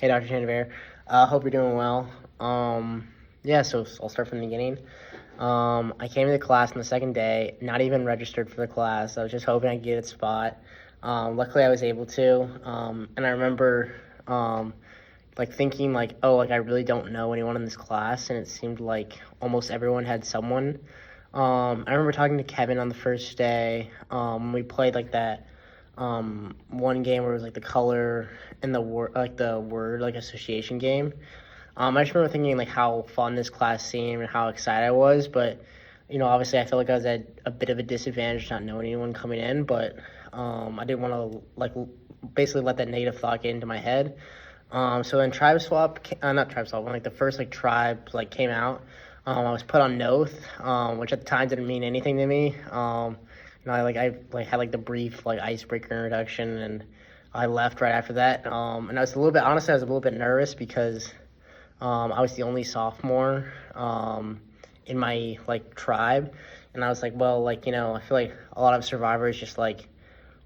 Hey, Dr. Chandivar. Hope you're doing well. Yeah, so I'll start from the beginning. I came to the class on the second day, not even registered for the class. I was just hoping I'd get a spot. Luckily, I was able to. And I remember, like thinking like, oh, like I really don't know anyone in this class, and it seemed like almost everyone had someone. I remember talking to Kevin on the first day. We played like that one game where it was like the color and the word, like the word like association game. I just remember thinking like how fun this class seemed and how excited I was, but obviously I felt like I was at a bit of a disadvantage not knowing anyone coming in, but I didn't want to like basically let that negative thought get into my head. So then tribe swap, not tribe swap, when like the first like tribe like came out, I was put on Noth, which at the time didn't mean anything to me. I had like the brief like icebreaker introduction, and I left right after that. And I was a little bit honestly, I was a little bit nervous because I was the only sophomore in my like tribe, and I was like, well, like I feel like a lot of survivors just like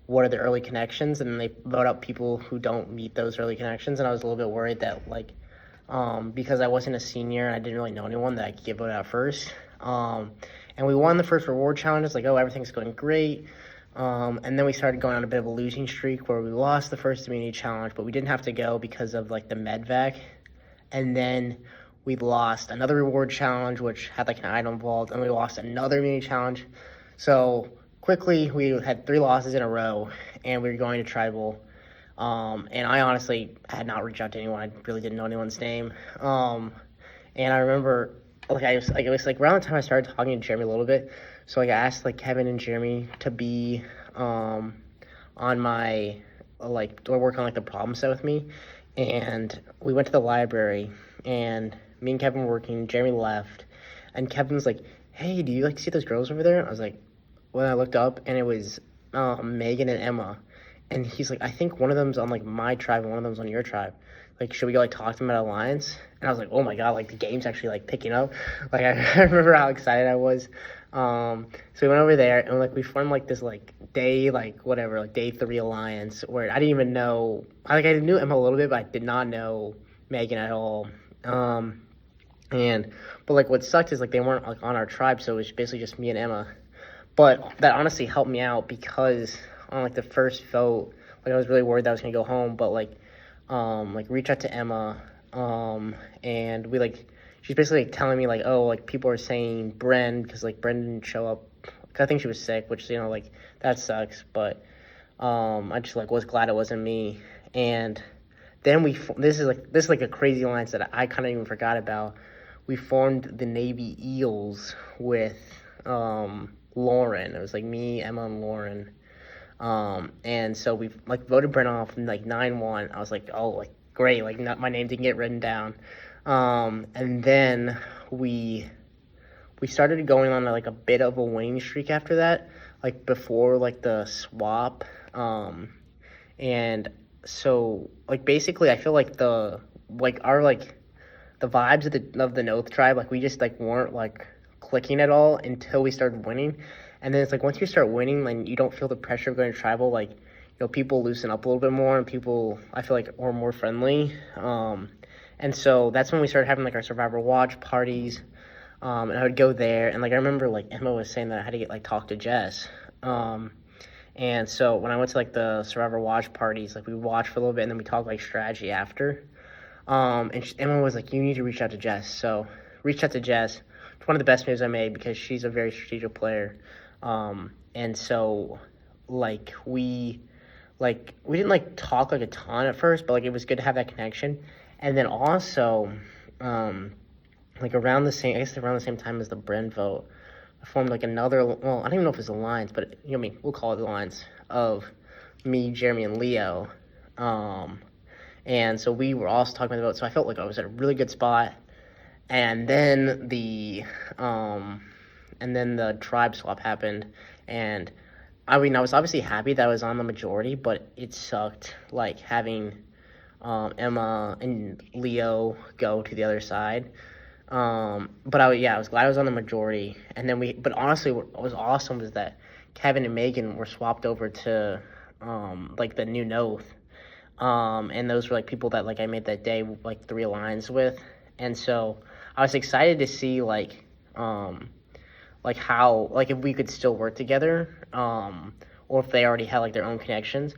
what are the early connections, and they vote out people who don't meet those early connections, and I was a little bit worried that like because I wasn't a senior and I didn't really know anyone that I could get voted out first. And we won the first reward challenge. It's like, oh, everything's going great. And then we started going on a bit of a losing streak where we lost the first immunity challenge, but we didn't have to go because of like the medvac. And then we lost another reward challenge, which had like an item involved, and we lost another immunity challenge. So quickly, we had 3 losses in a row, and we were going to tribal. And I honestly had not reached out to anyone. I really didn't know anyone's name. And I remember, like, it was like around the time I started talking to Jeremy a little bit. So like I asked like Kevin and Jeremy to be on my like to work on like the problem set with me, and we went to the library, and me and Kevin were working. Jeremy left, and Kevin was like, "Hey, do you like see those girls over there?" I was like, when I looked up, and it was Megan and Emma. And he's like, I think one of them's on like my tribe and one of them's on your tribe. Like, should we go like talk to them at Alliance? And I was like, oh my god, like the game's actually like picking up. Like I remember how excited I was. So we went over there, and like we formed like this like day like whatever like day 3 alliance where I didn't even know. I knew Emma a little bit, but I did not know Megan at all. But like what sucked is like they weren't like on our tribe, so it was basically just me and Emma. But that honestly helped me out because on like the first vote, like I was really worried that I was gonna go home, but like reach out to Emma, and we like she's basically like telling me like, oh, like people are saying Bren because like Bren didn't show up. I think she was sick, which like that sucks. But I just like was glad it wasn't me. And then this is like a crazy alliance that I kind of even forgot about. We formed the Navy Eels with Lauren. It was like me, Emma, and Lauren. And so we like voted Brent off in like 9-1. I was like, oh, like great, like not, my name didn't get written down. And then we started going on like a bit of a winning streak after that, like before like the swap. And so like basically I feel like the vibes of the Noth tribe, like we just like weren't like clicking at all until we started winning. And then it's like once you start winning, like you don't feel the pressure of going to tribal. Like people loosen up a little bit more, and people I feel like are more friendly. And so that's when we started having like our Survivor watch parties. And I would go there, and like I remember like Emma was saying that I had to get like talk to Jess. And so when I went to like the Survivor watch parties, like we watched for a little bit, and then we talked like strategy after. And Emma was like, you need to reach out to Jess. So reached out to Jess. It's one of the best moves I made because she's a very strategic player. And so like we didn't like talk like a ton at first, but like it was good to have that connection. And then also like around the same time as the Bren vote, I formed like another, well, I don't even know if it's alliance, but we'll call it alliance of me, Jeremy, and Leo. And so we were also talking about the vote, so I felt like I was at a really good spot. And then the tribe swap happened, and I mean I was obviously happy that I was on the majority, but it sucked like having Emma and Leo go to the other side. But I was glad I was on the majority. And then but honestly, what was awesome was that Kevin and Megan were swapped over to like the new Noth. And those were like people that like I made that day like 3 lines with, and so I was excited to see like how like if we could still work together, or if they already had like their own connections.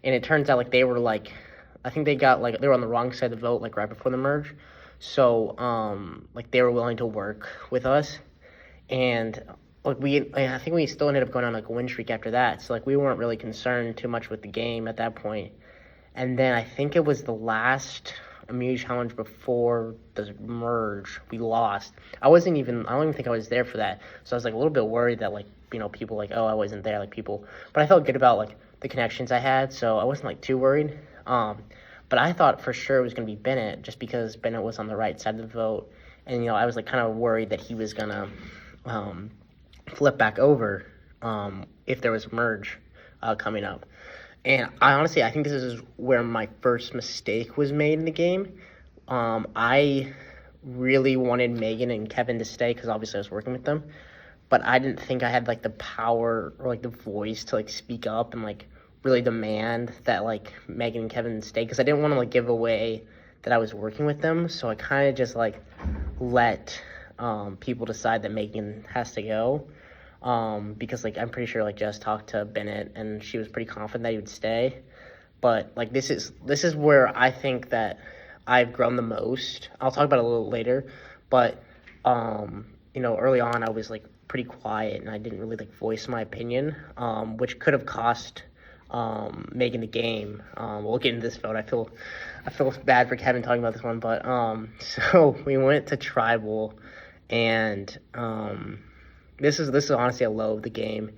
And it turns out like they were like, I think they got like they were on the wrong side of the vote like right before the merge, so like they were willing to work with us. And like I think we still ended up going on like a win streak after that, so like we weren't really concerned too much with the game at that point. And then I think it was the last immunity challenge before the merge we lost. I don't even think I was there for that. So I was like a little bit worried that like, people like, oh, I wasn't there, like people, but I felt good about like the connections I had. So I wasn't like too worried. But I thought for sure it was going to be Bennett just because Bennett was on the right side of the vote. And, I was like kind of worried that he was going to flip back over if there was a merge coming up. And I think this is where my first mistake was made in the game. I really wanted Megan and Kevin to stay because obviously I was working with them, but I didn't think I had like the power or like the voice to like speak up and like really demand that like Megan and Kevin stay, because I didn't want to like give away that I was working with them. So I kind of just like let people decide that Megan has to go. Because like I'm pretty sure like Jess talked to Bennett and she was pretty confident that he would stay. But like this is where I think that I've grown the most. I'll talk about it a little later, but early on I was like pretty quiet and I didn't really like voice my opinion, which could have cost Megan the game. We'll get into this vote. I feel bad for Kevin talking about this one, but so we went to tribal, and this is honestly a low of the game.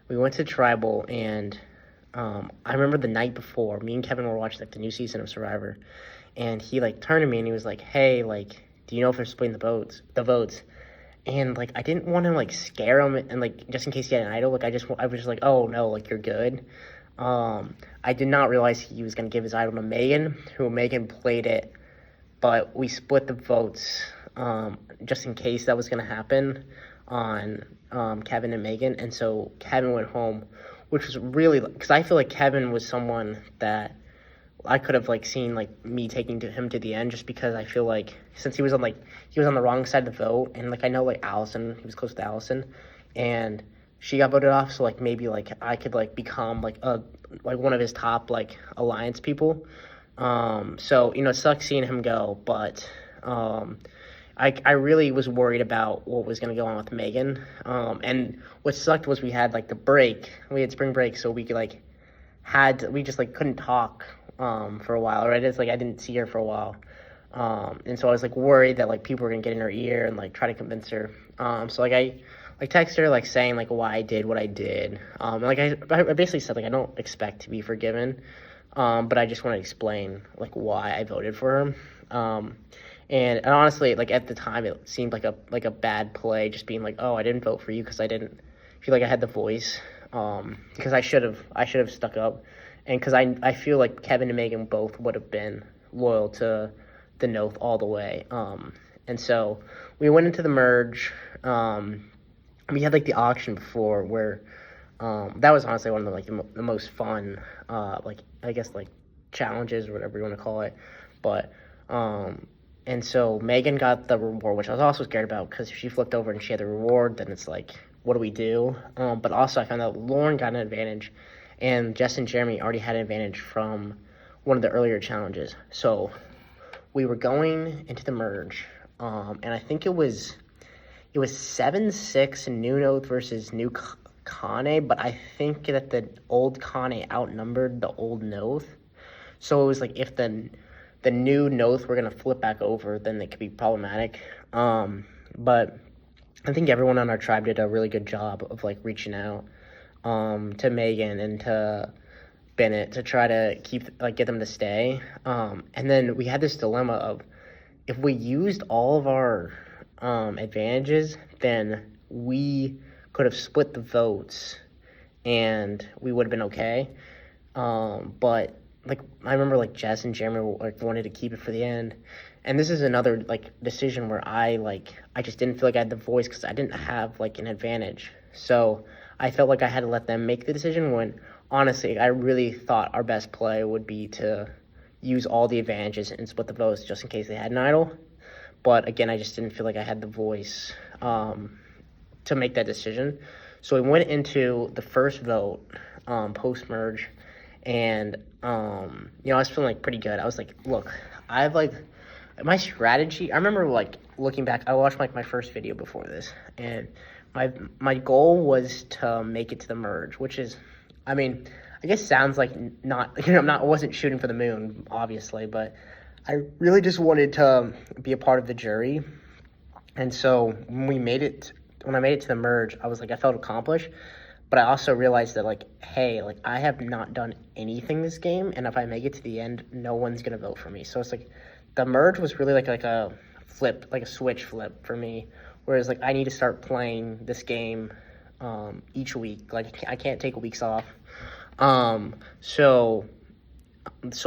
We went to tribal, and I remember the night before, me and Kevin were watching like the new season of Survivor, and he like turned to me and he was like, "Hey, like, do you know if they're splitting the votes?" And like I didn't want to like scare him and like just in case he had an idol. Like I was just like, "Oh no, like you're good." I did not realize he was gonna give his idol to Megan, who Megan played it, but we split the votes just in case that was gonna happen on Kevin and Megan. And so Kevin went home, which was really, because I feel like Kevin was someone that I could have like seen like me taking to him to the end, just because I feel like since he was on the wrong side of the vote, and like I know like Allison, he was close to Allison, and she got voted off, so like maybe like I could like become like one of his top like alliance people. So it sucks seeing him go, but I really was worried about what was going to go on with Megan. And what sucked was we had like the break. We had spring break, so we we just like couldn't talk for a while, right? It's like I didn't see her for a while. And so I was like worried that like people were going to get in her ear and like try to convince her. So like I like texted her like saying like why I did what I did. And like I basically said like I don't expect to be forgiven. But I just want to explain like why I voted for him. And honestly, like at the time, it seemed like a bad play, just being like, "Oh, I didn't vote for you because I didn't feel like I had the voice." Because I should have stuck up, and because I feel like Kevin and Megan both would have been loyal to the Noth all the way. And so we went into the merge. We had like the auction before where that was honestly one of the like the most fun like I guess like challenges or whatever you want to call it, but. And so Megan got the reward, which I was also scared about because if she flipped over and she had the reward, then it's like, what do we do? But also I found out Lauren got an advantage, and Jess and Jeremy already had an advantage from one of the earlier challenges. So we were going into the merge, and I think it was 7-6 New Noth versus New Kane, but I think that the old Kane outnumbered the old Noth. So it was like if the new Noth were going to flip back over, then it could be problematic. But I think everyone on our tribe did a really good job of like reaching out to Megan and to Bennett to try to get them to stay. And then we had this dilemma of if we used all of our advantages, then we could have split the votes and we would have been okay. But like I remember like Jess and Jeremy like wanted to keep it for the end, and this is another like decision where I just didn't feel like I had the voice because I didn't have like an advantage. So I felt like I had to let them make the decision when honestly I really thought our best play would be to use all the advantages and split the votes just in case they had an idol. But again, I just didn't feel like I had the voice to make that decision. So we went into the first vote post-merge, and I was feeling like pretty good. I was like, look, I have like my strategy. I remember like looking back, I watched like my first video before this, and my goal was to make it to the merge, which is, I mean, I guess sounds like not, I wasn't shooting for the moon, obviously, but I really just wanted to be a part of the jury. And so when I made it to the merge, I was like, I felt accomplished, but I also realized that like, hey, like I have not done anything this game, and if I make it to the end, no one's gonna vote for me. So it's like the merge was really like a flip, like a switch flip for me, whereas like I need to start playing this game each week. Like I can't take weeks off. So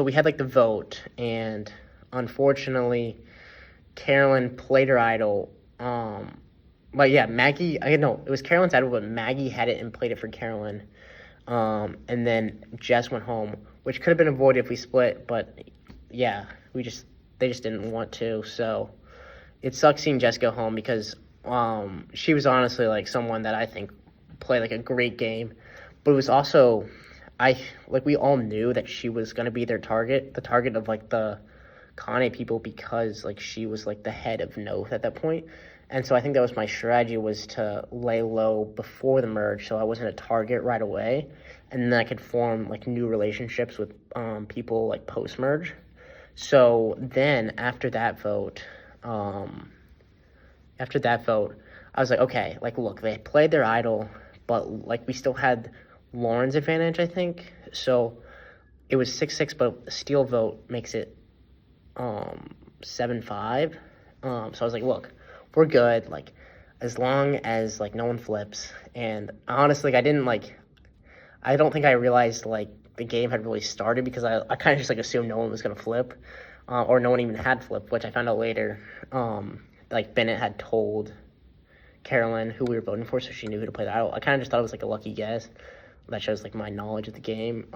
we had like the vote, and unfortunately Carolyn played her idol. But yeah, Maggie, it was Carolyn's idol, but Maggie had it and played it for Carolyn. And then Jess went home, which could have been avoided if we split, but yeah, they just didn't want to. So it sucks seeing Jess go home because she was honestly like someone that I think played like a great game, but it was also, we all knew that she was going to be the target of like the Kane people, because like she was like the head of Noth at that point. And so I think that was my strategy, was to lay low before the merge so I wasn't a target right away, and then I could form like new relationships with people like post merge. So then after that vote, I was like, okay, like look, they played their idol, but like we still had Lauren's advantage, I think. So it was 6-6, but a steal vote makes it 7-5. So I was like, look, we're good, like as long as like no one flips. And honestly, like, I don't think I realized like the game had really started, because I kind of just like assumed no one was gonna flip, or no one even had flipped, which I found out later. Like Bennett had told Carolyn who we were voting for, so she knew who to play the idol. I kind of just thought it was like a lucky guess. That shows like my knowledge of the game.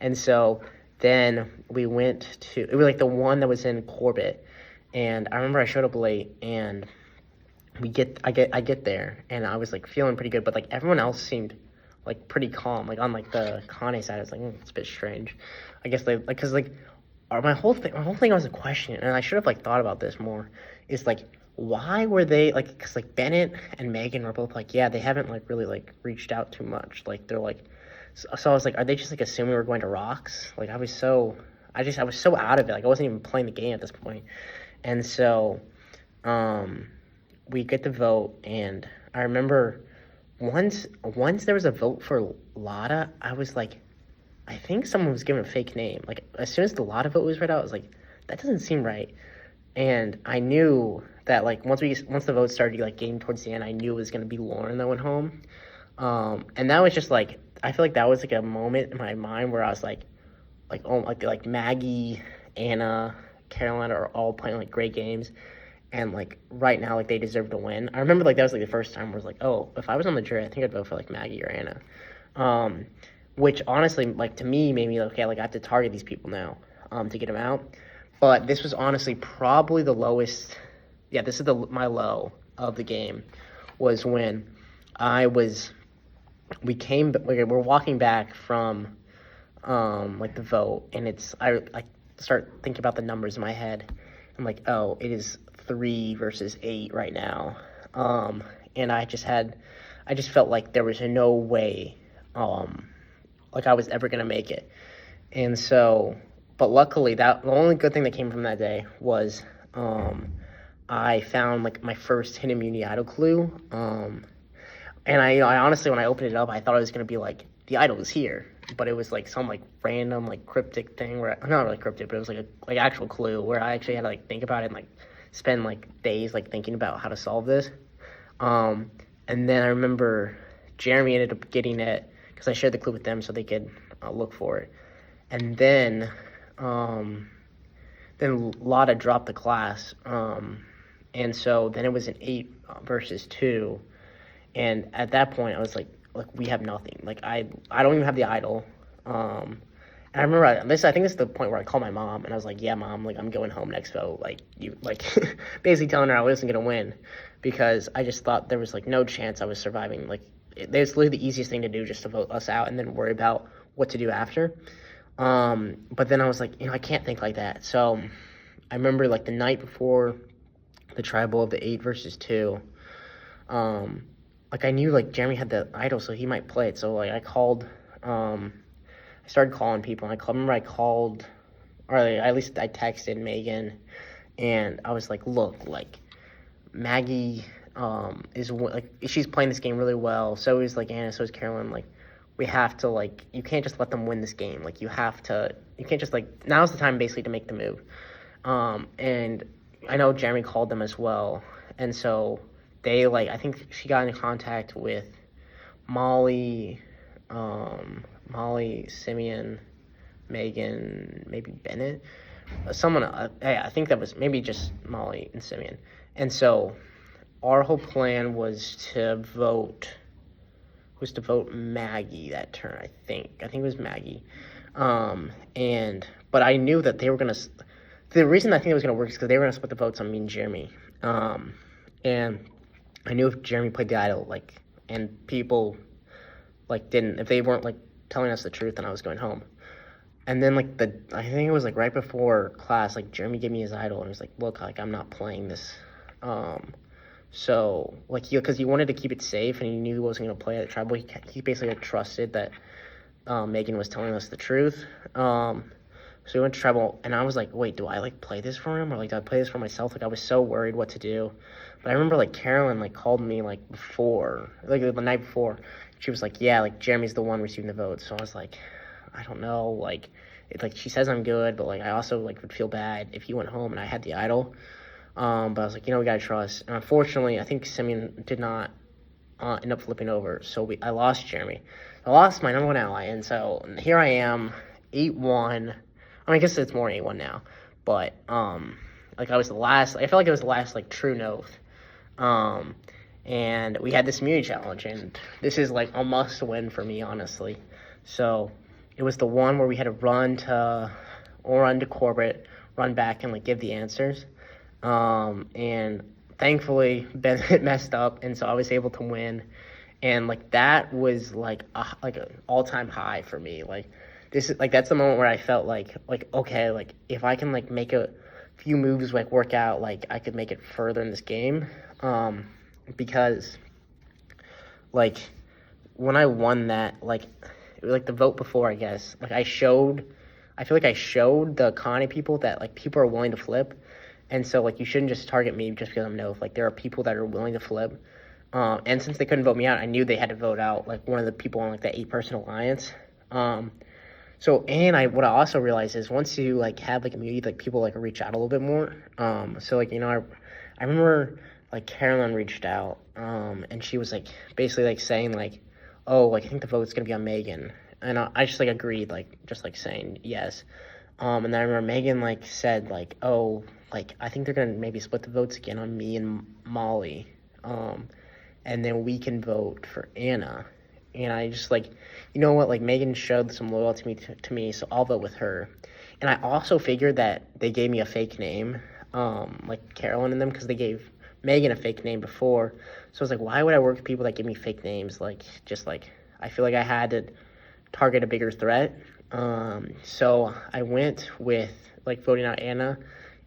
And so then we went to, it was like the one that was in Corbett, and I remember I showed up late, and I get there, and I was like feeling pretty good, but like everyone else seemed like pretty calm. Like on like the Kane side, I was like, it's a bit strange. I guess they like, cause like my whole thing was a question, and I should have like thought about this more. Is like, why were they like? Cause like Bennett and Megan were both like, yeah, they haven't like really like reached out too much. Like they're like, so I was like, are they just like assuming we're going to Rocks? Like I was so out of it. Like I wasn't even playing the game at this point. And so we get the vote, and I remember once there was a vote for Lotta, I was like, I think someone was given a fake name. Like as soon as the Lotta vote was read out, I was like, that doesn't seem right. And I knew that like once the vote started like getting towards the end, I knew it was gonna be Lauren that went home. And that was just like, I feel like that was like a moment in my mind where I was like oh, like Maggie, Anna, Carolina are all playing like great games, and like right now like they deserve to win. I remember like that was like the first time where I was like, oh, if I was on the jury, I think I'd vote for like Maggie or Anna, which honestly like to me made me like, okay, like I have to target these people now to get them out. But this was honestly probably the lowest. Yeah, this is my low of the game, was when we're walking back from like the vote, and I start thinking about the numbers in my head. I'm like, oh, it is 3 versus 8 right now. And I just felt like there was no way like I was ever gonna make it. And so, but luckily the only good thing that came from that day was I found like my first hidden immunity idol clue. And I honestly, when I opened it up, I thought it was gonna be like the idol is here, but it was like some like random like cryptic thing where, not really cryptic, but it was like a actual clue where I actually had to like think about it and like spend like days like thinking about how to solve this. And then I remember Jeremy ended up getting it because I shared the clue with them so they could look for it. And then Lotta dropped the class, and so then it was an 8 versus 2. And at that point, I was like we have nothing. Like I don't even have the idol, And I remember I think this is the point where I called my mom and I was like, yeah, mom, like I'm going home next vote. Like you, like basically telling her I wasn't going to win because I just thought there was like no chance I was surviving. Like it's literally the easiest thing to do just to vote us out and then worry about what to do after. But then I was like, I can't think like that. So I remember like the night before the tribal of the 8 versus 2, like I knew like Jeremy had the idol, so he might play it. So like I called, I started calling people. And remember I called, or at least I texted Megan, and I was like, look, like Maggie is like she's playing this game really well. So is like Anna. So is Carolyn. Like we have to like you can't just let them win this game. Like you can't just like now's the time basically to make the move. And I know Jeremy called them as well, and so they like I think she got in contact with Molly, Simeon, Megan, maybe Bennett, someone. I think that was maybe just Molly and Simeon, and so our whole plan was to vote Maggie that turn. I think it was Maggie, but I knew that they were gonna. The reason I think it was gonna work is because they were gonna split the votes on me and Jeremy, and I knew if Jeremy played the idol, like, and people like didn't, if they weren't like telling us the truth, then I was going home. And then like I think it was like right before class, like Jeremy gave me his idol and was like, look, like I'm not playing this. So like because he wanted to keep it safe and he knew he wasn't gonna play at the tribal. He basically like, trusted that Megan was telling us the truth. So we went to tribal, and I was like, wait, do I like play this for him or like do I play this for myself? Like I was so worried what to do. But I remember like Carolyn like called me like before, like the night before. She was like, yeah, like Jeremy's the one receiving the vote. So I was like, I don't know, like like she says I'm good, but like I also like would feel bad if he went home and I had the idol. But I was like, we gotta trust. And unfortunately, I think Simeon did not end up flipping over, so I lost Jeremy. I lost my number one ally, and so here I am, 8-1. I guess it's more 8-1 now, but like I was the last. I felt like it was the last like true Noth. And we had this immunity challenge, and this is like a must win for me, honestly. So it was the one where we had to run to Corbett, run back and like give the answers. And thankfully Bennett messed up, and so I was able to win. And like that was like an all-time high for me. Like this is like that's the moment where I felt like okay, like if I can like make a few moves like work out, like I could make it further in this game. Because like when I won that, like it was like the vote before, I guess, like I feel like I showed the Connie people that like people are willing to flip. And so like you shouldn't just target me just because I'm Noth. Like there are people that are willing to flip. And since they couldn't vote me out, I knew they had to vote out like one of the people on like that 8-person alliance. So what I also realized is once you like have like immunity, like people like reach out a little bit more. So like I remember like Carolyn reached out, and she was like basically like saying like, oh, like I think the vote's gonna be on Megan, and I just like agreed, like just like saying yes. And then I remember Megan like said like, oh, like I think they're gonna maybe split the votes again on me and Molly, and then we can vote for Anna. And I just like, you know what, like Megan showed some loyalty to me, so I'll vote with her. And I also figured that they gave me a fake name, like Carolyn and them, because they gave Megan a fake name before. So I was like, why would I work with people that give me fake names? Like, just like, I feel like I had to target a bigger threat. So I went with like voting out Anna,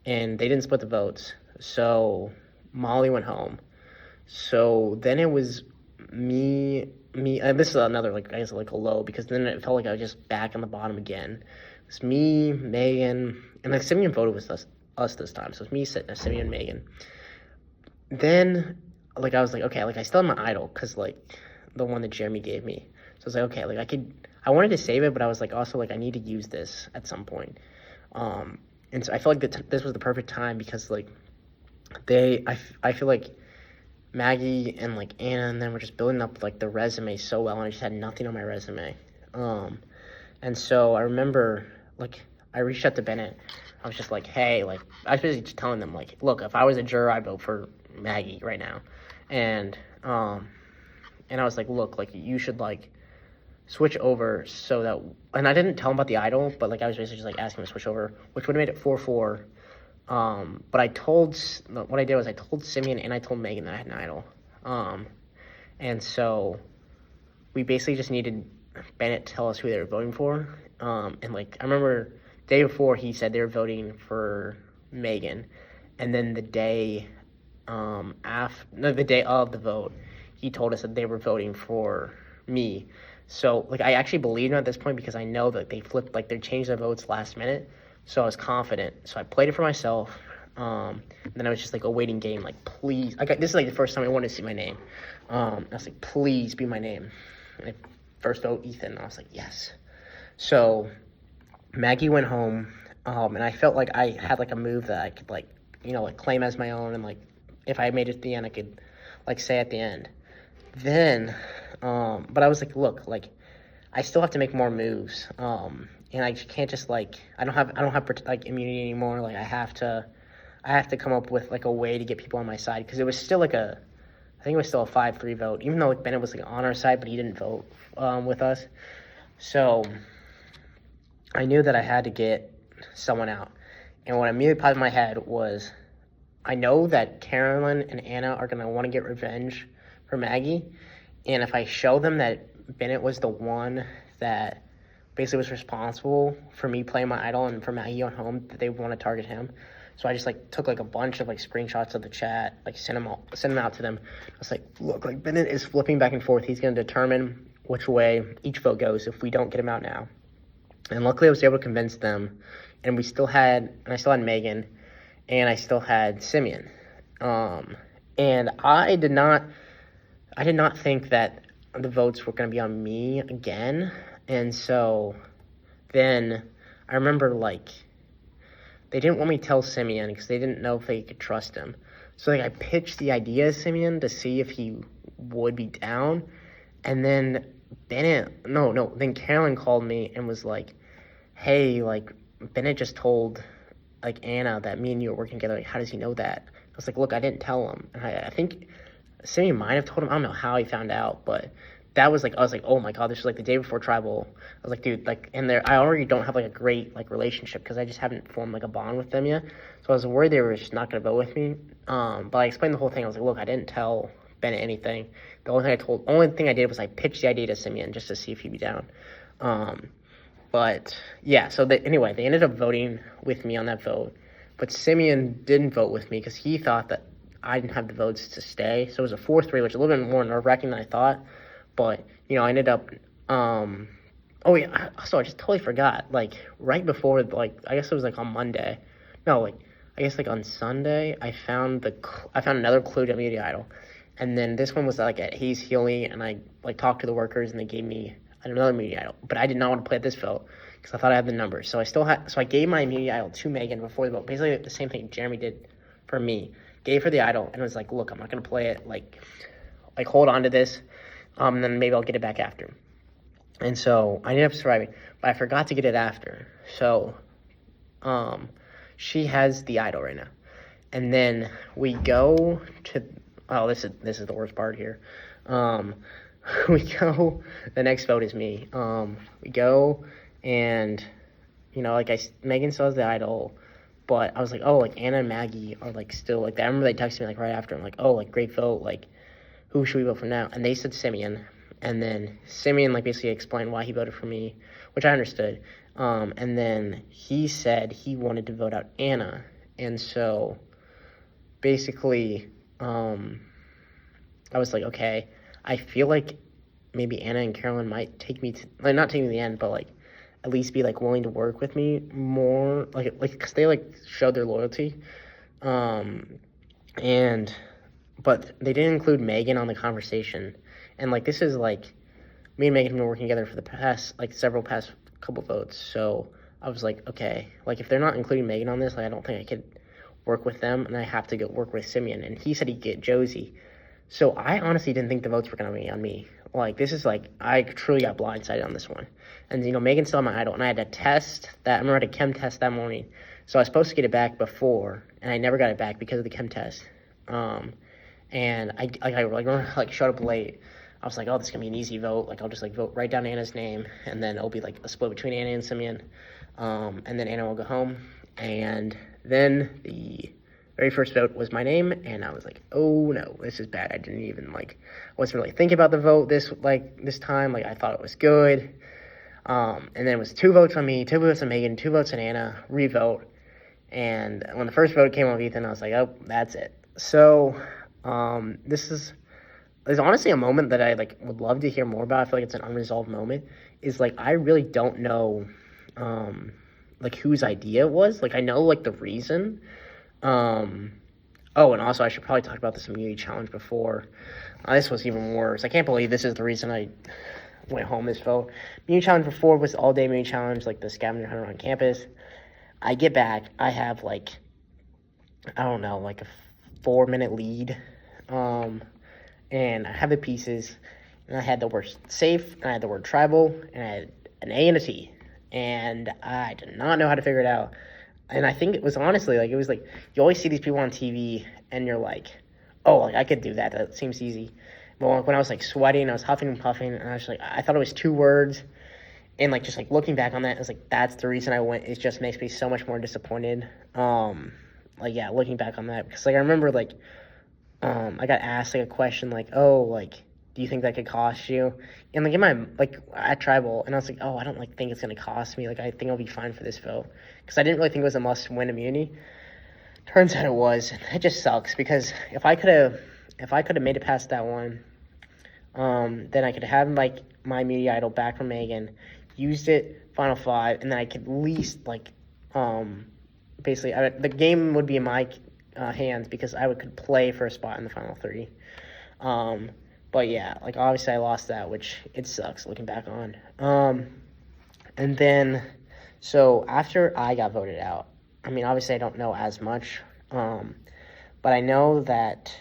and they didn't split the votes. So Molly went home. So then it was me, and this is another, like, I guess, like, a low, because then it felt like I was just back on the bottom again. It's me, Megan, and, like, Simeon voted with us this time, so it's me, Simeon, Megan. Then, like, I was like, okay, like, I still have my idol, because, like, the one that Jeremy gave me. So I was like, okay, like, I wanted to save it, but I was, like, also, like, I need to use this at some point. And so I felt like this was the perfect time, because, like, I feel like Maggie and like Anna and them were just building up like the resume so well, and I just had nothing on my resume. And so I remember like I reached out to Bennett. I was just like, hey, like I was basically just telling them like, look, if I was a juror, I'd vote for Maggie right now. And I was like, look, like you should like switch over so that, and I didn't tell him about the idol, but like I was basically just like asking him to switch over, which would have made it 4-4. But what I did was I told Simeon and I told Megan that I had an idol. And so we basically just needed Bennett to tell us who they were voting for. And like I remember the day before he said they were voting for Megan, and then the day the day of the vote, he told us that they were voting for me. So like I actually believed him at this point because I know that they flipped, like they changed their votes last minute. So I was confident. So I played it for myself. Then I was just like a waiting game, like please. This is like the first time I wanted to see my name. I was like, please be my name. And I first vote Ethan. I was like, yes. So Maggie went home, and I felt like I had like a move that I could like claim as my own, and like if I made it to the end, I could like say at the end. Then, but I was like, look, like I still have to make more moves. And I can't just like I don't have like immunity anymore. Like I have to come up with like a way to get people on my side, because it was still like I think it was still a 5-3 vote, even though like Bennett was like on our side, but he didn't vote with us. So I knew that I had to get someone out, and what immediately popped in my head was I know that Carolyn and Anna are gonna want to get revenge for Maggie, and if I show them that Bennett was the one that basically was responsible for me playing my idol and for Maggie on home, that they want to target him. So I just like took like a bunch of like screenshots of the chat, like sent them out to them. I was like, look, like Bennett is flipping back and forth. He's going to determine which way each vote goes if we don't get him out now. And luckily I was able to convince them, and I still had Megan, and I still had Simeon. And I did not think that the votes were going to be on me again. And so then I remember like they didn't want me to tell Simeon because they didn't know if they could trust him. So like I pitched the idea to Simeon to see if he would be down. And then then Carolyn called me and was like, hey, like Bennett just told like Anna that me and you are working together. Like, how does he know that? I was like, look, I didn't tell him. And I think Simeon might have told him. I don't know how he found out, but that was like, I was like, oh my God, this was like the day before tribal. I was like, dude, like, and I already don't have like a great like relationship because I just haven't formed like a bond with them yet. So I was worried they were just not going to vote with me. But I explained the whole thing. I was like, look, I didn't tell Bennett anything. The only thing I did was I pitched the idea to Simeon just to see if he'd be down. But yeah, so anyway, they ended up voting with me on that vote. But Simeon didn't vote with me because he thought that I didn't have the votes to stay. So it was a 4-3, which is a little bit more nerve-wracking than I thought. But, I ended up, oh yeah, so I just totally forgot, like, right before, like, I guess it was, like, on Monday, no, like, I guess, like, on Sunday, I found another clue to Immunity Idol, and then this one was, like, at Hayes Healy, and I, like, talked to the workers, and they gave me another Immunity Idol, but I did not want to play at this vote, because I thought I had the numbers, so I gave my Immunity Idol to Megan before the vote, basically the same thing Jeremy did for me, gave her the idol, and was like, look, I'm not going to play it, like, hold on to this, and then maybe I'll get it back after. And so I ended up surviving, but I forgot to get it after. So she has the idol right now. And then we go to, this is the worst part here. We go, the next vote is me. We go and, Megan still has the idol, but I was like, oh, like Anna and Maggie are like still like that. I remember they texted me like right after. I'm like, oh, like great vote, like who should we vote for now? And they said Simeon. And then Simeon like basically explained why he voted for me, which I understood. And then he said he wanted to vote out Anna. And so basically I was like, okay, I feel like maybe Anna and Carolyn might take me to, like, not take me to the end, but like at least be like willing to work with me more, like because they like showed their loyalty. But they didn't include Megan on the conversation. And, like, this is, like, me and Megan have been working together for the past couple votes. So I was like, okay, like, if they're not including Megan on this, like, I don't think I could work with them. And I have to go work with Simeon. And he said he'd get Josie. So I honestly didn't think the votes were going to be on me. Like, this is, like, I truly got blindsided on this one. And, Megan's still my idol. And I had to test that. I remember I had a chem test that morning. So I was supposed to get it back before. And I never got it back because of the chem test. And I remember, like, showed up late. I was like, oh, this is gonna be an easy vote. Like I'll just like vote right down Anna's name, and then it'll be like a split between Anna and Simeon, and then Anna will go home. And then the very first vote was my name, and I was like, oh no, this is bad. I didn't even like, I wasn't really thinking about the vote this time. Like I thought it was good. And then it was 2 votes on me, 2 votes on Megan, 2 votes on Anna, revote. And when the first vote came on Ethan, I was like, oh, that's it. So this is honestly a moment that I like would love to hear more about. I feel like it's an unresolved moment. Is like I really don't know like whose idea it was. Like I know like the reason. Oh, and also I should probably talk about this immunity challenge before. This was even worse. I can't believe this is the reason I went home this vote. Immunity challenge before was the all-day immunity challenge, like the scavenger hunt on campus. I get back, I have like, I don't know, like a 4-minute lead. And I have the pieces, and I had the word safe, and I had the word tribal, and I had an A and a T. And I did not know how to figure it out. And I think it was honestly, like, it was like, you always see these people on TV, and you're like, oh, like, I could do that. That seems easy. But like, when I was, like, sweating, I was huffing and puffing, and I was like, I thought it was 2 words. And, like, just, like, looking back on that, I was like, that's the reason I went. It just makes me so much more disappointed. Like, yeah, looking back on that. Because, like, I remember, like, I got asked, like, a question, like, oh, like, do you think that could cost you? And, like, in my, like, at Tribal, and I was like, oh, I don't, like, think it's going to cost me. Like, I think I'll be fine for this vote. Because I didn't really think it was a must-win immunity. Turns out it was. It just sucks, because if I could have made it past that one, then I could have, like, my immunity idol back from Megan, used it, Final 5, and then I could at least, like, basically, the game would be in my hands, because I could play for a spot in the Final 3. But yeah, like obviously I lost that, which it sucks looking back on. And then, so after I got voted out, I mean, obviously I don't know as much, but I know that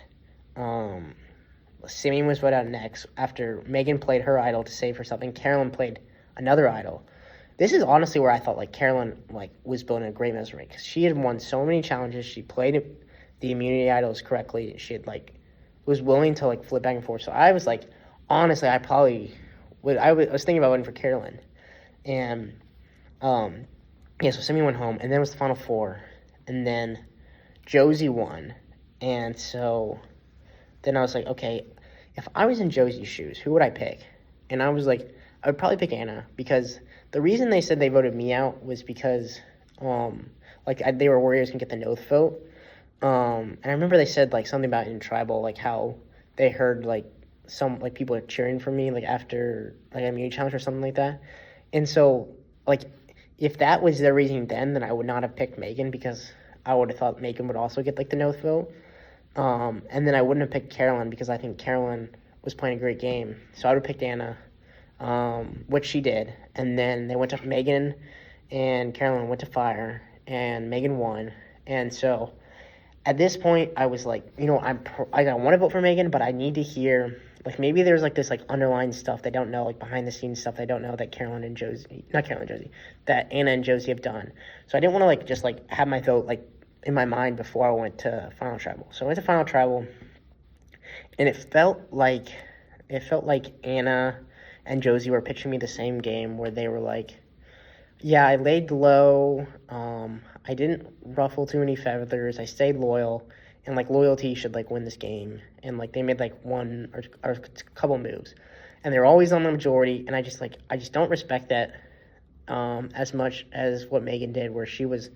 Simeon was voted out next after Megan played her idol to save herself, and Carolyn played another idol. This is honestly where I thought like Carolyn like was building a great resume, because she had won so many challenges. She played the immunity idols correctly. She had like was willing to like flip back and forth. So I was like, honestly, I probably would. I was thinking about voting for Carolyn, and yeah. So Simeon went home, and then it was the Final 4, and then Josie won, and so then I was like, okay, if I was in Josie's shoes, who would I pick? And I was like, I would probably pick Anna, because the reason they said they voted me out was because they were worried I was gonna get the no vote. And I remember they said like something about in Tribal, like how they heard like some like people are cheering for me like after like a immunity challenge or something like that. And so like if that was their reasoning then I would not have picked Megan, because I would have thought Megan would also get like the no vote. And then I wouldn't have picked Carolyn, because I think Carolyn was playing a great game. So I would have picked Anna, which she did. And then they went to Megan, and Carolyn went to Fire, and Megan won. And so at this point, I was like, you know, I want to vote for Megan, but I need to hear, like, maybe there's, like, this, like, underlying stuff they don't know, like, behind-the-scenes stuff they don't know that that Anna and Josie have done. So I didn't want to, like, just, like, have my vote, like, in my mind before I went to Final Tribal. So I went to Final Tribal, and it felt like Anna and Josie were pitching me the same game, where they were like, yeah, I laid low, I didn't ruffle too many feathers, I stayed loyal, and, like, loyalty should, like, win this game. And, like, they made, like, one or a couple moves. And they're always on the majority, and I just don't respect that as much as what Megan did, where she was,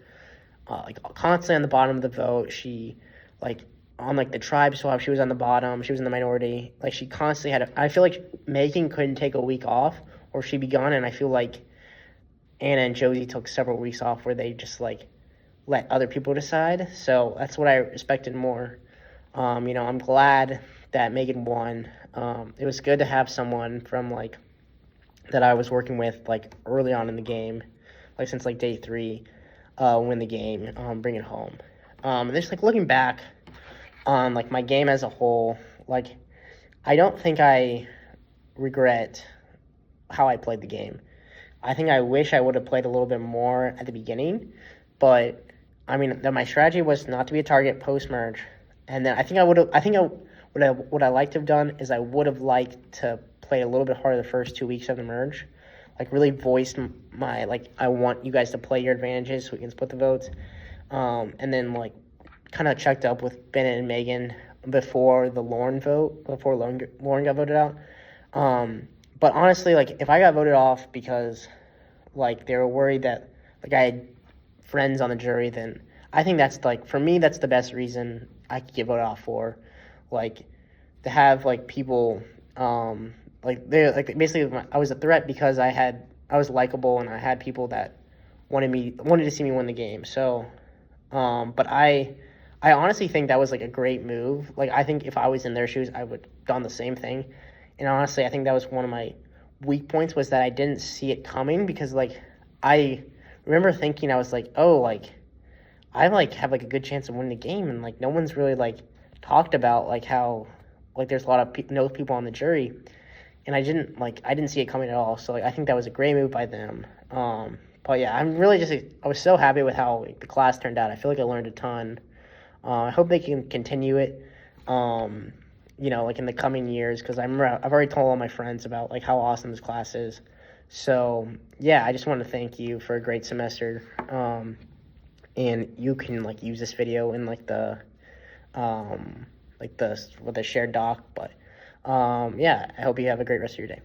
like, constantly on the bottom of the vote. She, like, on, like, the tribe swap, she was on the bottom, she was in the minority. Like, she constantly had I feel like Megan couldn't take a week off, or she'd be gone, and I feel like Anna and Josie took several weeks off where they just, like, let other people decide. So that's what I respected more. You know, I'm glad that Megan won. It was good to have someone from, like, that I was working with, like, early on in the game, like, since, like, day 3, win the game, bring it home. And just, like, looking back on, like, my game as a whole, like, I don't think I regret how I played the game. I think I wish I would have played a little bit more at the beginning, but I mean, my strategy was not to be a target post-merge. And then I think I would what I like to have done is I would have liked to play a little bit harder the first 2 weeks of the merge, like really voiced my like I want you guys to play your advantages so we can split the votes, and then like kind of checked up with Bennett and Megan before the Lauren vote, before Lauren got voted out. But honestly, like if I got voted off because like they were worried that like I had friends on the jury, then I think that's like for me that's the best reason I could get voted off for, like to have like people like they like basically I was a threat because I was likable and I had people that wanted to see me win the game. So, but I honestly think that was like a great move. Like I think if I was in their shoes, I would have done the same thing. And honestly, I think that was one of my weak points was that I didn't see it coming because like I remember thinking I was like, oh, like I like have like a good chance of winning the game, and like no one's really like talked about like how like there's a lot of no people on the jury, and I didn't see it coming at all. So like I think that was a great move by them. But yeah, I was so happy with how like, the class turned out. I feel like I learned a ton. I hope they can continue it. Like in the coming years, because I've already told all my friends about like how awesome this class is. So yeah, I just want to thank you for a great semester. And you can like use this video in like the with the shared doc. But yeah, I hope you have a great rest of your day.